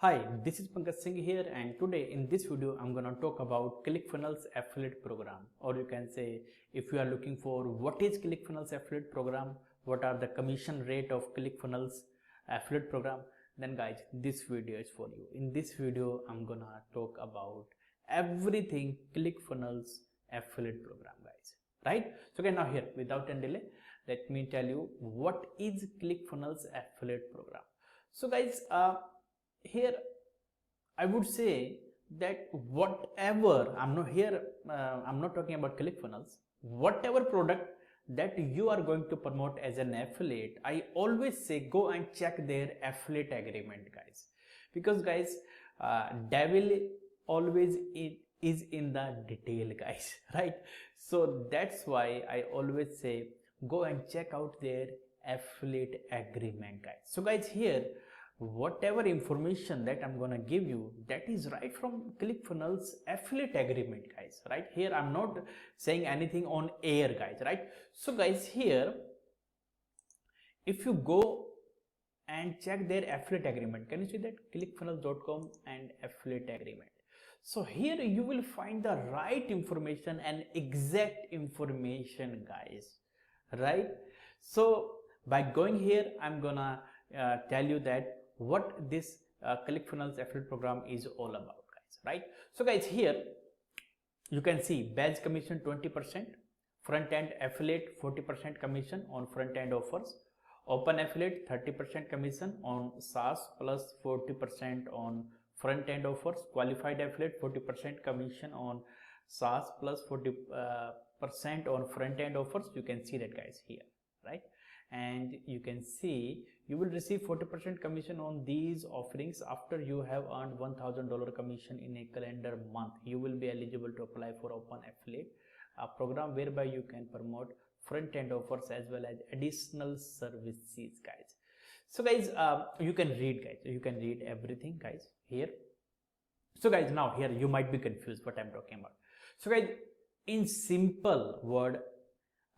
Hi, this is Pankaj Singh here, and today in this video I'm gonna talk about Clickfunnels affiliate program, or you can say if you are looking for what is Clickfunnels affiliate program, what are the commission rate of Clickfunnels affiliate program, then guys this video is for you. In this video I'm gonna talk about everything Clickfunnels affiliate program, guys. Right? So okay, now here without any delay, let me tell you what is Clickfunnels affiliate program. So guys, here I would say that whatever I'm not talking about Clickfunnels, whatever product that you are going to promote as an affiliate, I always say go and check their affiliate agreement, guys, because guys, devil always is in the detail, guys, right? So that's why I always say go and check out their affiliate agreement, guys. So guys, here whatever information that I'm gonna give you, that is right from Clickfunnels affiliate agreement, guys, right? Here I'm not saying anything on air, guys, right? So guys, here if you go and check their affiliate agreement, can you see that clickfunnels.com and affiliate agreement? So here you will find the right information and exact information, guys, right? So by going here, I'm gonna tell you that what this Clickfunnels affiliate program is all about, guys, right? So guys, here you can see badge commission 20%, front end affiliate 40% commission on front end offers, open affiliate 30% commission on SaaS plus 40% on front end offers, qualified affiliate 40% commission on SaaS plus 40% on front end offers. You can see that, guys, here, right? And you can see you will receive 40% commission on these offerings after you have earned $1,000 commission in a calendar month. You will be eligible to apply for open affiliate, a program whereby you can promote front end offers as well as additional services, guys. So guys, you can read, guys, you can read everything, guys, here. So guys, now here you might be confused what I'm talking about. So guys, in simple word,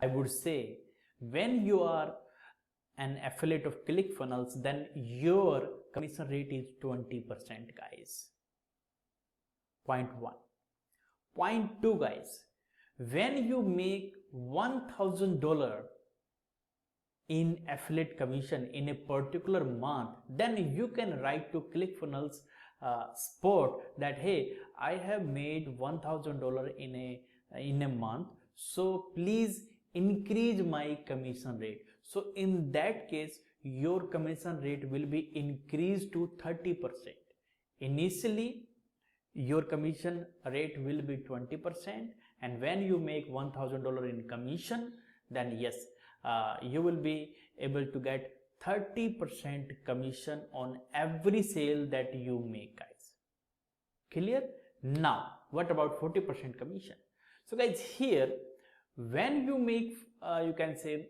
I would say when you are an affiliate of Clickfunnels, then your commission rate is 20%, guys. Point 1. Point 2, guys, when you make $1,000 in affiliate commission in a particular month, then you can write to Clickfunnels support that, hey, I have made $1,000 in a month, so please increase my commission rate. So in that case, your commission rate will be increased to 30%. Initially, your commission rate will be 20%, and when you make $1,000 in commission, then yes, you will be able to get 30% commission on every sale that you make, guys. Clear? Now, what about 40% commission? So guys, here when you make you can say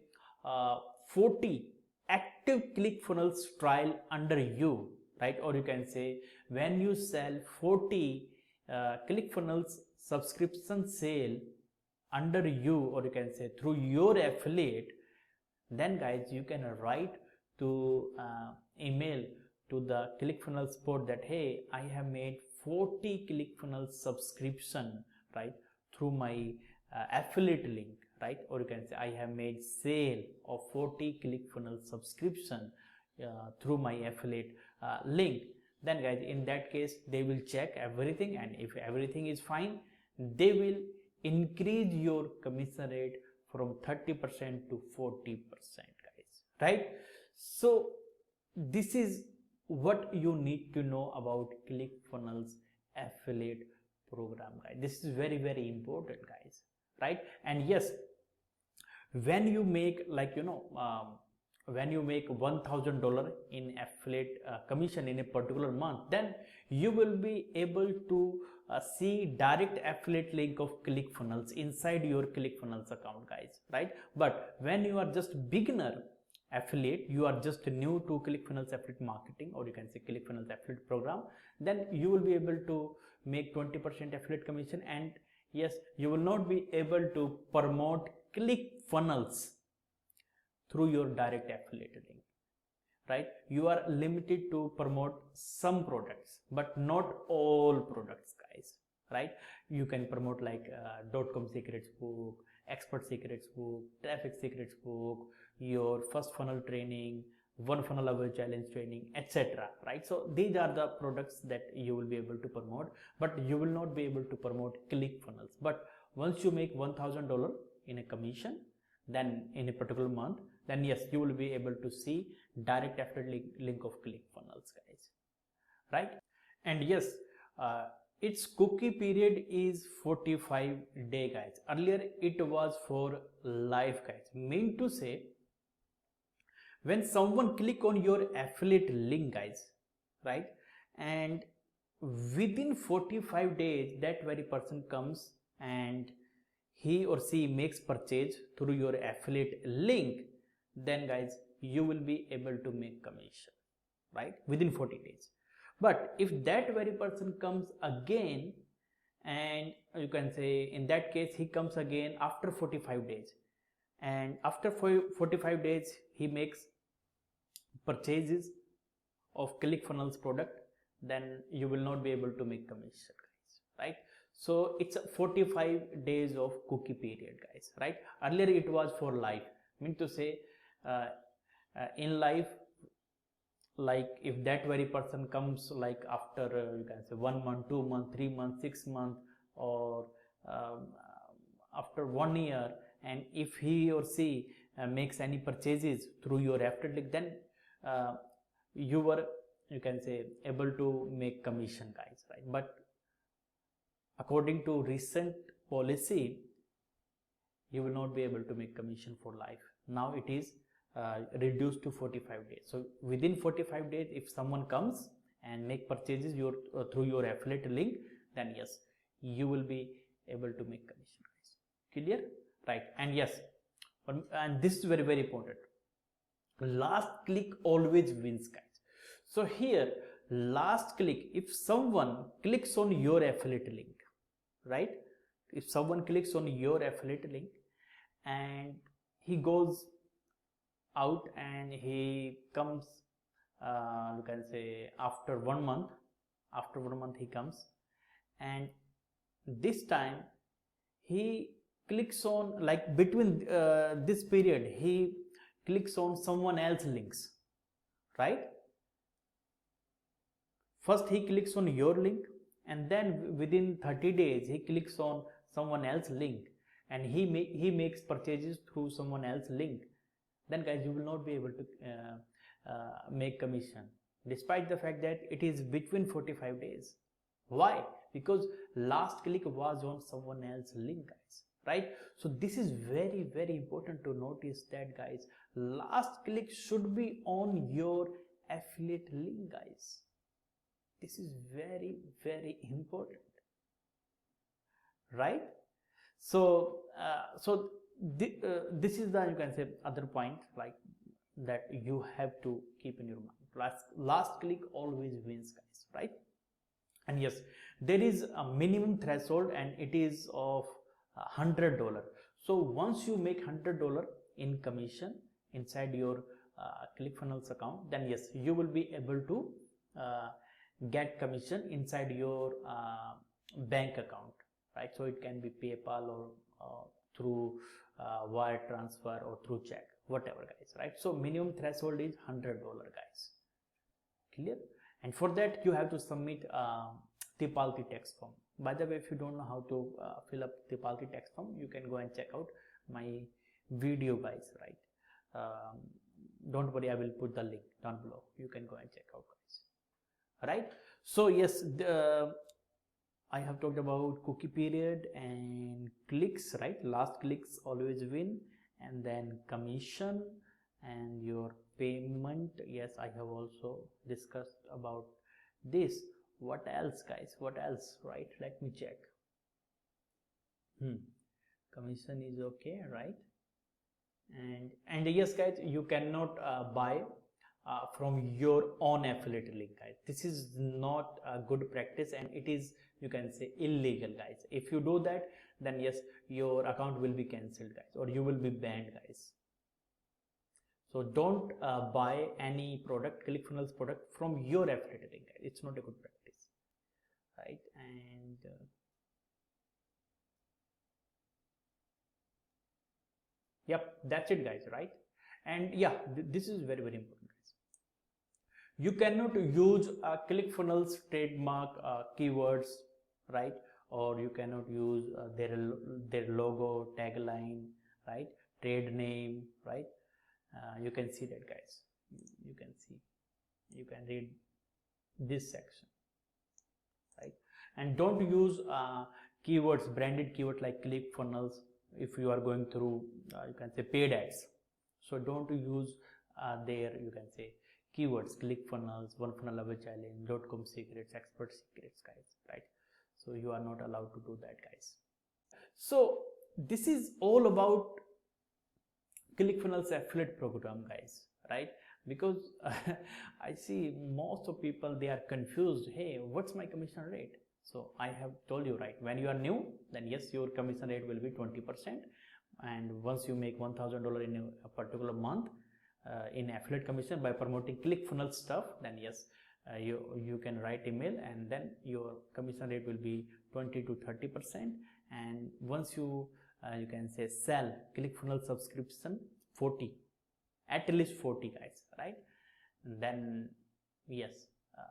40 active Clickfunnels trial under you, right? Or you can say when you sell 40 Clickfunnels subscription sale under you, or you can say through your affiliate, then guys you can write to email to the Clickfunnels support that, hey, I have made 40 Clickfunnels subscription, right, through my affiliate link, right? Or you can say I have made sale of 40 Clickfunnels subscription through my affiliate link. Then guys, in that case they will check everything, and if everything is fine, they will increase your commission rate from 30% to 40%, guys, right? So this is what you need to know about Clickfunnels affiliate program, guys. This is very, very important, guys, right? And yes, when you make, like, you know, when you make $1,000 in affiliate commission in a particular month, then you will be able to see direct affiliate link of Clickfunnels inside your Clickfunnels account, guys, right? But when you are just beginner affiliate, you are just new to Clickfunnels affiliate marketing, or you can say Clickfunnels affiliate program, then you will be able to make 20% affiliate commission, and yes, you will not be able to promote Clickfunnels through your direct affiliate link, right? You are limited to promote some products but not all products, guys, right? You can promote like .com secrets book, expert secrets book, traffic secrets book, your first funnel training, one funnel away challenge training, etc., right? So these are the products that you will be able to promote, but you will not be able to promote Clickfunnels. But once you make $1,000 in a commission, then in a particular month, then yes, you will be able to see direct affiliate link of Clickfunnels, guys, right? And yes, its cookie period is 45 day, guys. Earlier it was for life, guys. Mean to say, when someone click on your affiliate link, guys, right, and within 45 days that very person comes and he or she makes purchase through your affiliate link, then guys, you will be able to make commission, right, within 40 days. But if that very person comes again, and you can say in that case he comes again after 45 days, and after 45 days he makes purchases of Clickfunnels product, then you will not be able to make commission, guys, right? So it's 45 days of cookie period, guys, right? Earlier it was for life. Mean to say, in life, like if that very person comes like after you can say 1 month, 2 months, 3 months, 6 months, or after 1 year, and if he or she makes any purchases through your affiliate link, then you were, you can say, able to make commission, guys, right? But according to recent policy, you will not be able to make commission for life. Now it is reduced to 45 days. So within 45 days, if someone comes and make purchases through your affiliate link, then yes, you will be able to make commission, guys. Clear, right? And yes, and this is very, very important. Last click always wins, guys. So here, last click, if someone clicks on your affiliate link, right? If someone clicks on your affiliate link and he goes out and he comes, you can say after 1 month, he comes, and this time he clicks on, like between this period, he clicks on someone else links, right? First he clicks on your link, and then within 30 days he clicks on someone else link, and he makes purchases through someone else link. Then guys, you will not be able to make commission, despite the fact that it is between 45 days. Why? Because last click was on someone else link, guys, right? So this is very, very important to notice that, guys. Last click should be on your affiliate link, guys. This is very, very important, right? So this is the, you can say, other point like that you have to keep in your mind. Last click always wins, guys, right? And yes, there is a minimum threshold, and it is of $100. So once you make $100 in commission inside your Clickfunnels account, then yes, you will be able to get commission inside your bank account, right? So it can be PayPal or through wire transfer or through check, whatever, guys, right? So minimum threshold is $100, guys. Clear? And for that you have to submit Tipalti text form. By the way, if you don't know how to fill up Tipalti text form, you can go and check out my video, guys, right? Don't worry, I will put the link down below. You can go and check out, guys, right? So yes, I have talked about cookie period and clicks, right? Last clicks always win, and then commission and your payment. Yes, I have also discussed about this. What else, guys? What else, right? Let me check. Commission is okay, right? And yes, guys, you cannot buy from your own affiliate link, guys. This is not a good practice, and it is, you can say, illegal, guys. If you do that, then yes, your account will be cancelled, guys, or you will be banned, guys. So don't buy any product, Clickfunnels product from your affiliate link. It's not a good practice, right? And yep, that's it guys, right? And yeah, this is very important guys. You cannot use Clickfunnels trademark keywords, right? Or you cannot use their logo, tagline, right? Trade name, right? You can see that guys. You can see, you can read this section, right? And don't use keywords, branded keywords like Clickfunnels if you are going through you can say paid ads. So don't use their, you can say, keywords, Clickfunnels, one funnel level challenge, .com secrets, expert secrets guys, right? So you are not allowed to do that guys. So this is all about Clickfunnels affiliate program guys, right? Because I see most of people, they are confused. Hey, what's my commission rate? So I have told you, right? When you are new, then yes, your commission rate will be 20%. And once you make $1,000 in a particular month in affiliate commission by promoting Clickfunnels stuff, then yes, you can write email, and then your commission rate will be 20 to 30%. And once you you can say sell Clickfunnels subscription 40, at least 40 guys, right? And then yes,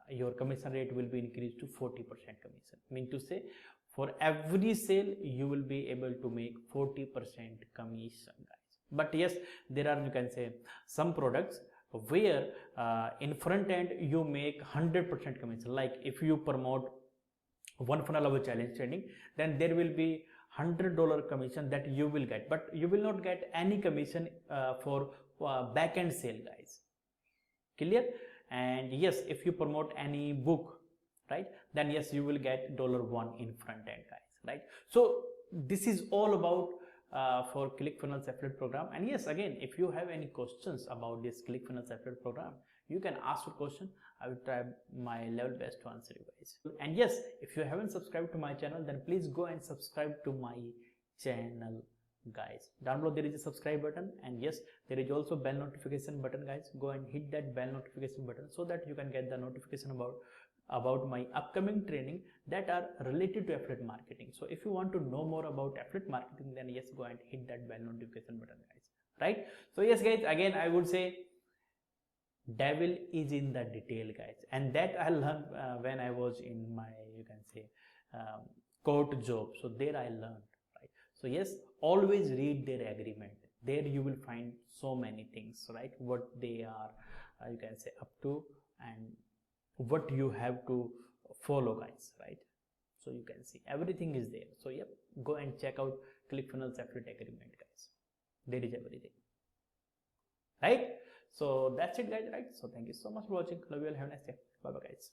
your commission rate will be increased to 40% commission. Mean to say, for every sale you will be able to make 40% commission guys. But yes, there are, you can say, some products where in front end you make 100% commission. Like if you promote one funnel level challenge training, then there will be $100 commission that you will get, but you will not get any commission for backend sale guys. Clear? And yes, if you promote any book, right, then yes, you will get $1 in front end guys, right? So this is all about for Clickfunnels affiliate program. And yes, again, if you have any questions about this Clickfunnels affiliate program, you can ask your question. I will try my level best to answer you guys. And yes, if you haven't subscribed to my channel, then please go and subscribe to my channel guys. Down below there is a subscribe button, and yes, there is also bell notification button guys. Go and hit that bell notification button so that you can get the notification about my upcoming training that are related to affiliate marketing. So if you want to know more about affiliate marketing, then yes, go and hit that bell notification button guys, right? So yes guys, again I would say devil is in the detail guys, and that I learned when I was in my, you can say, court job. So there I learned, right? So yes, always read their agreement. There you will find so many things, right? What they are you can say up to, and what you have to follow guys, right? So you can see everything is there. So yep, go and check out Clickfunnels affiliate agreement guys. There is everything, right? So that's it guys, right? So thank you so much for watching. Love you all. Have a nice day. Bye bye guys.